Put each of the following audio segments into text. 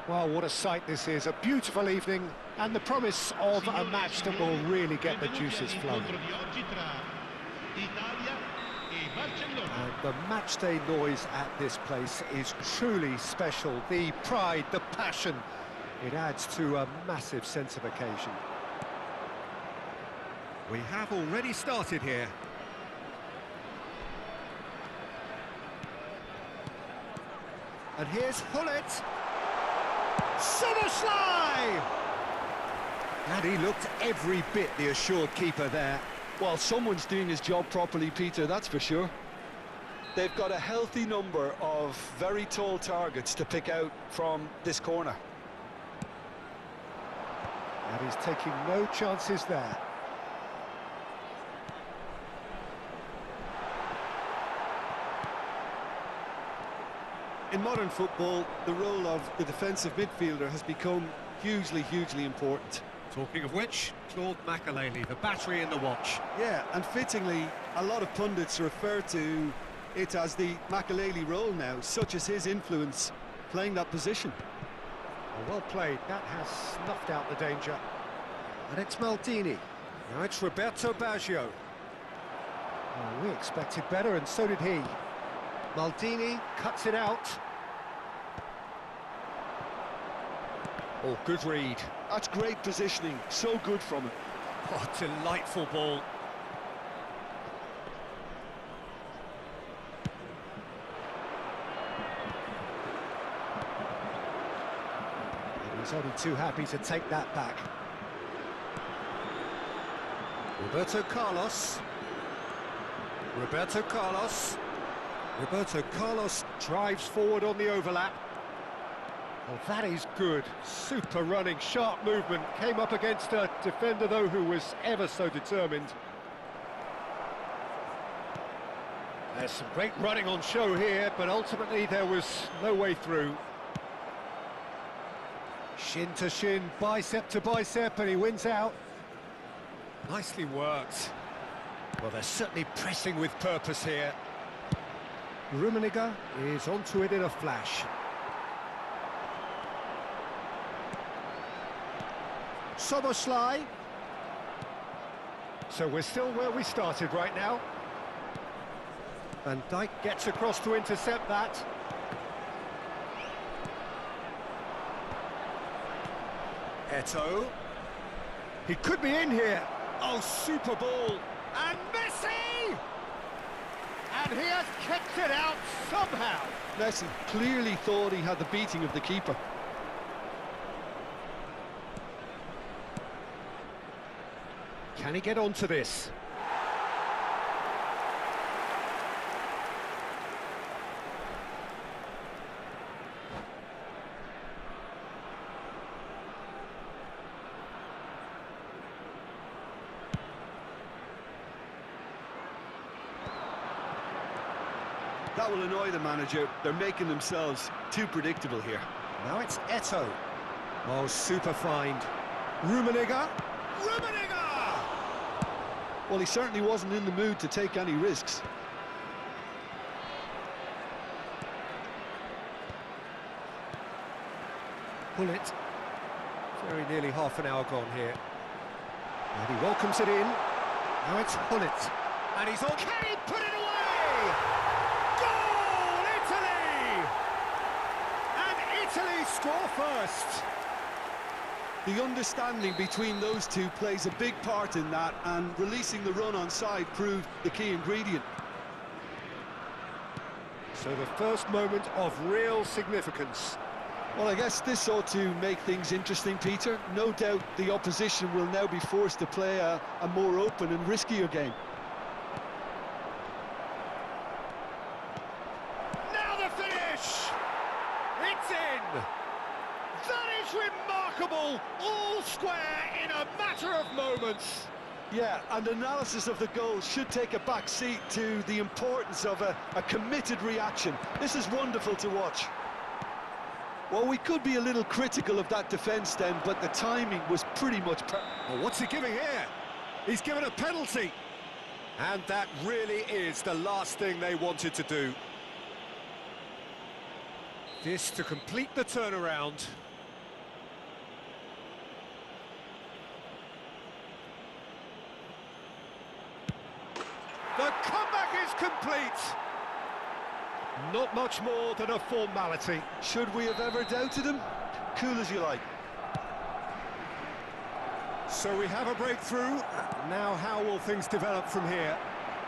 Well, what a sight this is, a beautiful evening, and the promise of a match that will really get the juices flowing. And the matchday noise at this place is truly special. The pride, the passion, it adds to a massive sense of occasion. We have already started here. And here's Hullet. Soboslai! And he looked every bit the assured keeper there. Well, someone's doing his job properly, Peter, that's for sure. They've got a healthy number of very tall targets to pick out from this corner. And he's taking no chances there. In modern football, the role of the defensive midfielder has become hugely important. Talking of which, Claude Makelele, the battery in the watch. Yeah, and fittingly, a lot of pundits refer to it as the Makelele role now, such as his influence playing that position. Well played, that has snuffed out the danger. And it's Maldini. Now it's Roberto Baggio. Oh, we expected better, and so did he. Maldini cuts it out. Oh, good read. That's great positioning, so good from him. Oh, delightful ball. And he's only too happy to take that back. Roberto Carlos. Roberto Carlos. Roberto Carlos drives forward on the overlap. Oh, that is good. Super running, sharp movement. Came up against a defender, though, who was ever so determined. There's some great running on show here, but ultimately there was no way through. Shin to shin, bicep to bicep, and he wins out. Nicely worked. Well, they're certainly pressing with purpose here. Rummenigge is onto it in a flash. Soboslai. So we're still where we started right now. Van Dijk gets across to intercept that. Eto'o. He could be in here. Oh, super ball. And Messi! And he has kicked it out somehow. Messi clearly thought he had the beating of the keeper. Can he get onto this? That will annoy the manager. They're making themselves too predictable here. Now it's Eto'o. Oh, super find. Rummenigge. Rummenigge! Well, he certainly wasn't in the mood to take any risks. Pull it. Very nearly half an hour gone here. And he welcomes it in. Now it's Hullet. And he's on. Can he put it away? Goal, Italy! And Italy score first. The understanding between those two plays a big part in that, and releasing the run on side proved the key ingredient. So the first moment of real significance. Well, I guess this ought to make things interesting, Peter. No doubt the opposition will now be forced to play a more open and riskier game. Now the finish! It's in! That is remarkable! All square in a matter of moments. Yeah, and analysis of the goal should take a back seat to the importance of a committed reaction. This is wonderful to watch. Well, we could be a little critical of that defence then, but the timing was pretty much perfect. Well, what's he giving here? He's given a penalty. And that really is the last thing they wanted to do. This to complete the turnaround. The comeback is complete. Not much more than a formality. Should we have ever doubted him? Cool as you like. So we have a breakthrough. Now how will things develop from here?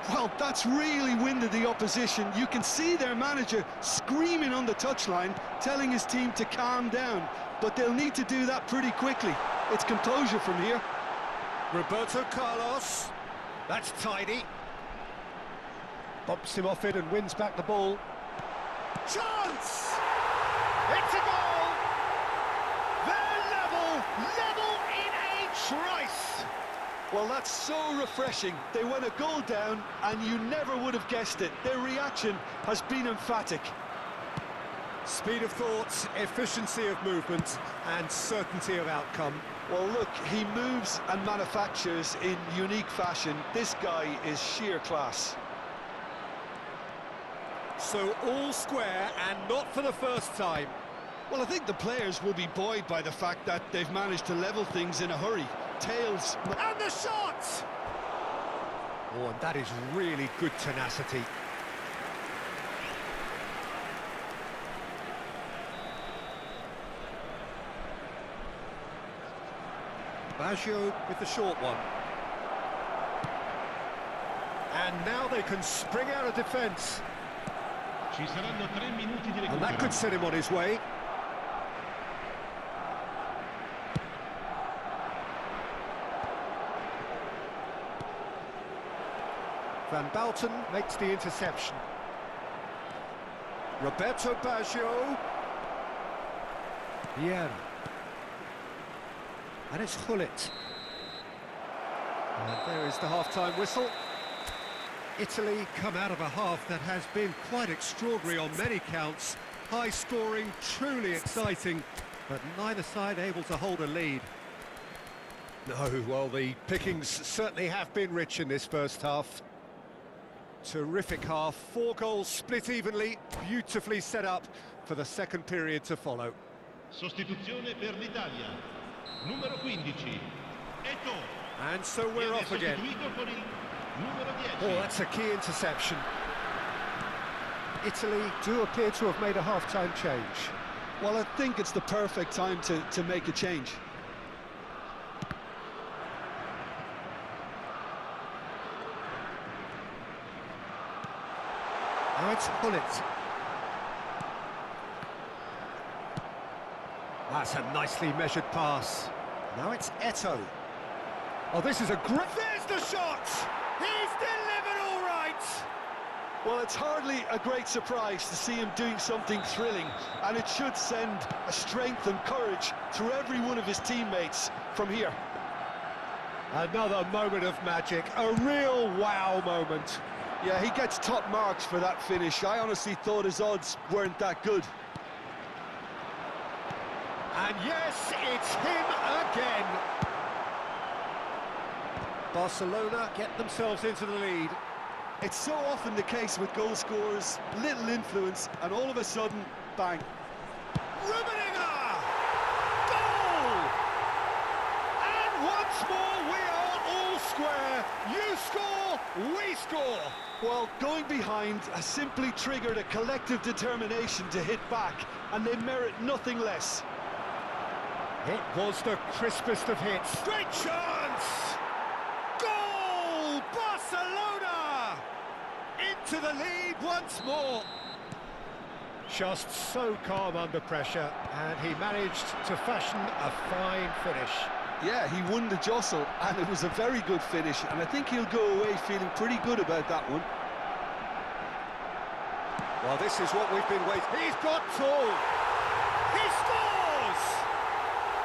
Well, that's really winded the opposition. You can see their manager screaming on the touchline, telling his team to calm down. But they'll need to do that pretty quickly. It's composure from here. Roberto Carlos. That's tidy. Bumps him off it and wins back the ball. Chance! It's a goal! They're level in a trice! Well, that's so refreshing. They went a goal down, and you never would have guessed it. Their reaction has been emphatic. Speed of thought, efficiency of movement, and certainty of outcome. Well, look, he moves and manufactures in unique fashion. This guy is sheer class. So all square, and not for the first time. Well, I think the players will be buoyed by the fact that they've managed to level things in a hurry. Tails. And the shot! Oh, and that is really good tenacity. Baggio with the short one. And now they can spring out of defence. Ci saranno 3 minuti di And that recupero. could set him on his way. Van Balten makes the interception. Roberto Baggio. Vieira. And it's Hullet. And there is the half-time whistle. Italy come out of a half that has been quite extraordinary on many counts. High scoring, truly exciting, but neither side able to hold a lead. No, well, the pickings certainly have been rich in this first half. Terrific half, 4 goals split evenly, beautifully set up for the second period to follow. Sostituzione per l'Italia. Numero 15. Eto'o. And so we're Viene off again. sostituito con il numero 10. Oh, that's a key interception. Italy do appear to have made a half-time change. Well, I think it's the perfect time to make a change. Now it's Hullet. That's a nicely measured pass. Now it's Eto'o. Oh, this is a great... There's the shot! He's delivered all right! Well, it's hardly a great surprise to see him doing something thrilling, and it should send a strength and courage through every one of his teammates from here. Another moment of magic, a real wow moment. Yeah, he gets top marks for that finish. I honestly thought his odds weren't that good. And yes, it's him again. Barcelona get themselves into the lead. It's so often the case with goal scorers, little influence, and all of a sudden, bang. Rummenigge! Goal! And once more we are You score, we score! Well, going behind has simply triggered a collective determination to hit back, and they merit nothing less. It was the crispest of hits. Great chance! Goal! Barcelona! Into the lead once more. Just so calm under pressure, and he managed to fashion a fine finish. Yeah, he won the jostle, and it was a very good finish, and I think he'll go away feeling pretty good about that one. Well, this is what we've been waiting. He's got two! He scores!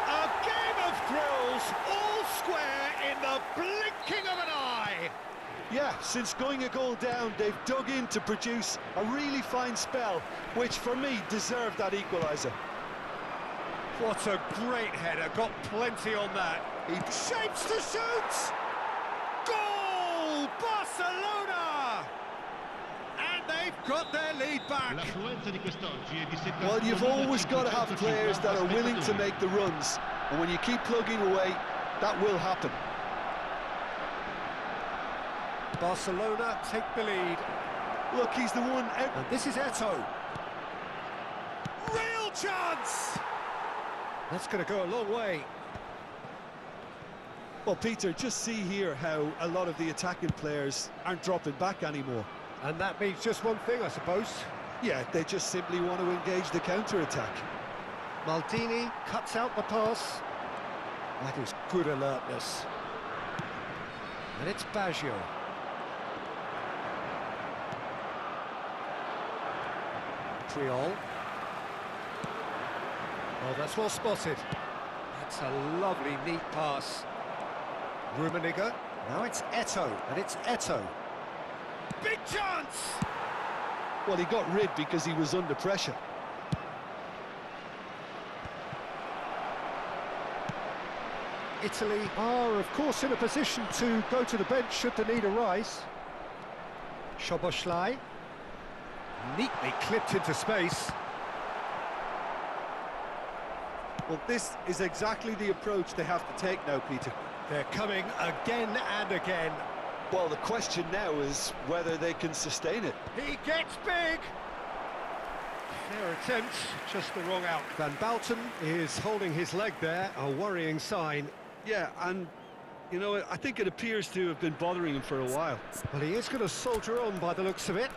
A game of thrills, all square in the blinking of an eye! Yeah, since going a goal down, they've dug in to produce a really fine spell, which for me deserved that equaliser. What a great header, got plenty on that. He shapes to shoot! Goal! Barcelona! And they've got their lead back. L'affluenza di quest'oggi è di Well, you've always got to have players that are willing to make the runs, and when you keep plugging away, that will happen. Barcelona take the lead. Look, he's the one... And this is Eto'o. Real chance! That's going to go a long way. Well, Peter, just see here how a lot of the attacking players aren't dropping back anymore. And that means just one thing, I suppose. Yeah, they just simply want to engage the counter-attack. Maldini cuts out the pass. That is good alertness. And it's Baggio. Triol. Oh, that's well spotted. That's a lovely, neat pass. Rummenigge. Now it's Eto'o, and it's Eto'o. Big chance! Well, he got rid because he was under pressure. Italy are, of course, in a position to go to the bench should the need arise. Szoboszlai. Neatly clipped into space. Well, this is exactly the approach they have to take now, Peter. They're coming again and again. Well, the question now is whether they can sustain it. He gets big! Fair attempt, just the wrong out. Van Bouten is holding his leg there, a worrying sign. Yeah, and, you know, I think it appears to have been bothering him for a while. Well, he is going to soldier on by the looks of it.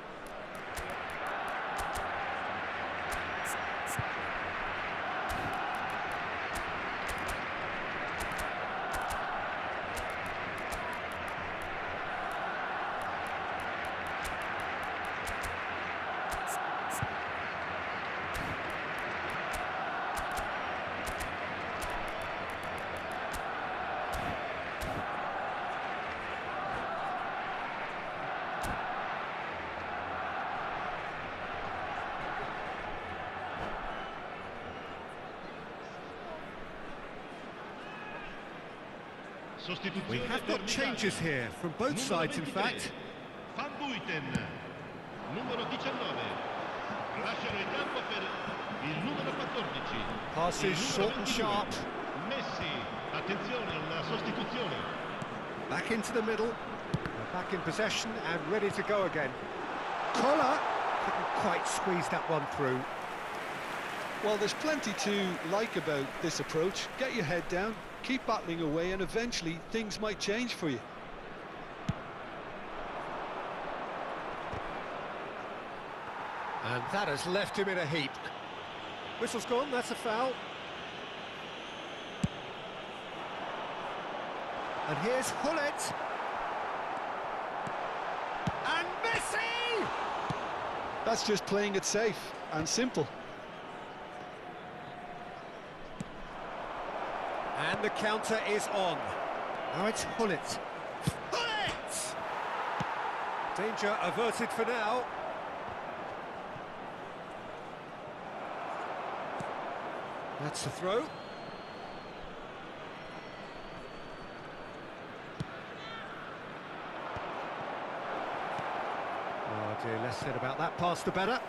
We have got changes here, from both sides in fact. Van Buiten, numero 19. Lasciano il campo per il numero 14. Passes short and sharp. Messi, attenzione alla sostituzione. Back into the middle. They're back in possession and ready to go again. Collar couldn't quite squeeze that one through. Well, there's plenty to like about this approach. Get your head down, keep battling away, and eventually things might change for you. And that has left him in a heap. Whistle's gone, that's a foul. And here's Hullet. And Messi! That's just playing it safe and simple. And the counter is on. Now it's Hullet. Hullet! Danger averted for now. That's the throw. Oh dear, less said about that pass the better.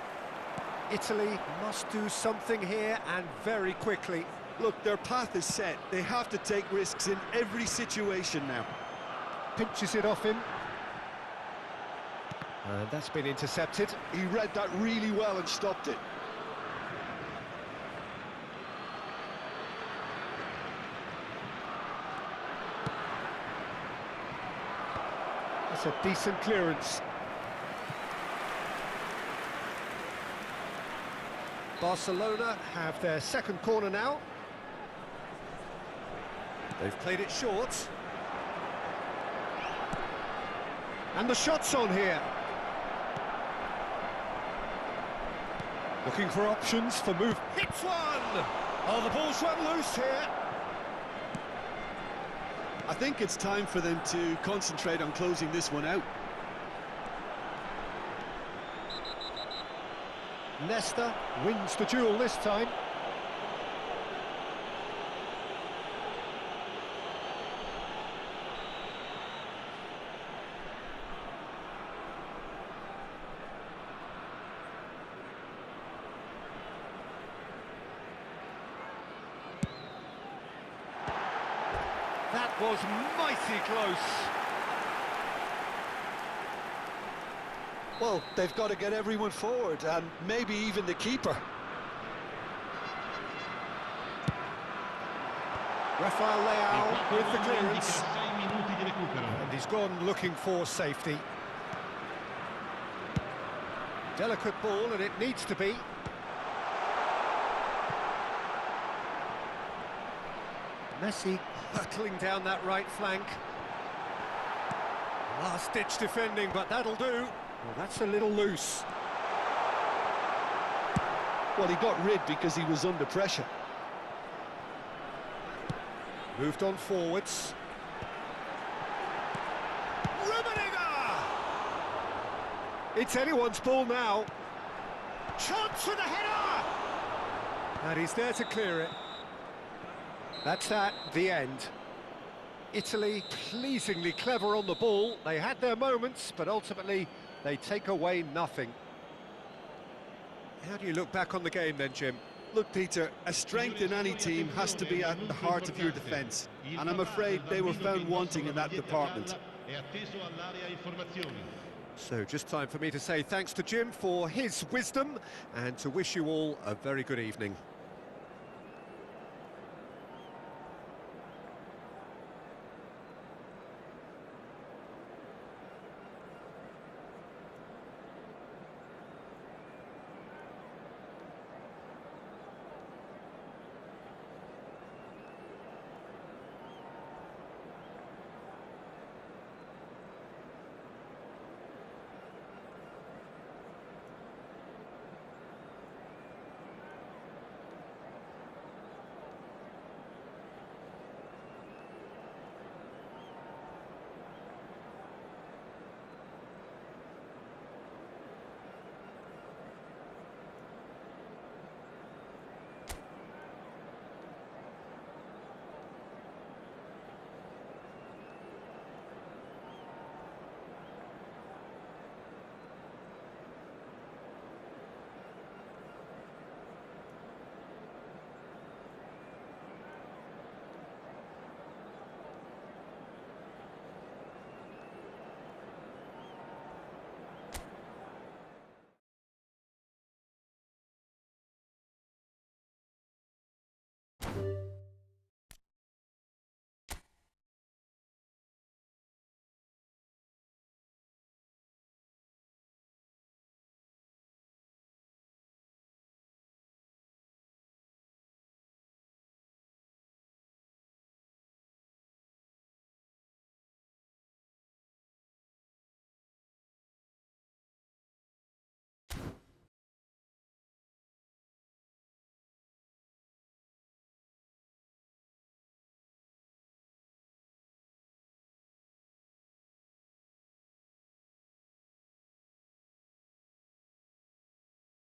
Italy must do something here and very quickly. Look, their path is set. They have to take risks in every situation now. pinches it off him. And that's been intercepted. He read that really well and stopped it. That's a decent clearance. Barcelona have their second corner now. They've played it short. And the shot's on here. Looking for options for move. Hits one! Oh, the ball's run loose here. I think it's time for them to concentrate on closing this one out. Nesta wins the duel this time. That was mighty close. Well, they've got to get everyone forward, and maybe even the keeper. Rafael Leao with the clearance. 6 minuti di recupero. And he's gone looking for safety. Delicate ball, and it needs to be. Messi hurtling down that right flank. Last-ditch defending, but that'll do. Well, that's a little loose. Well, he got rid because he was under pressure. Moved on forwards. Rummenigge! It's anyone's ball now. Chance for the header! And he's there to clear it. That's that, the end. Italy pleasingly clever on the ball. They had their moments, but ultimately they take away nothing. How do you look back on the game then, Jim? Look, Peter, a strength in any team has to be at the heart of your defence, and I'm afraid they were found wanting in that department. So just time for me to say thanks to Jim for his wisdom and to wish you all a very good evening.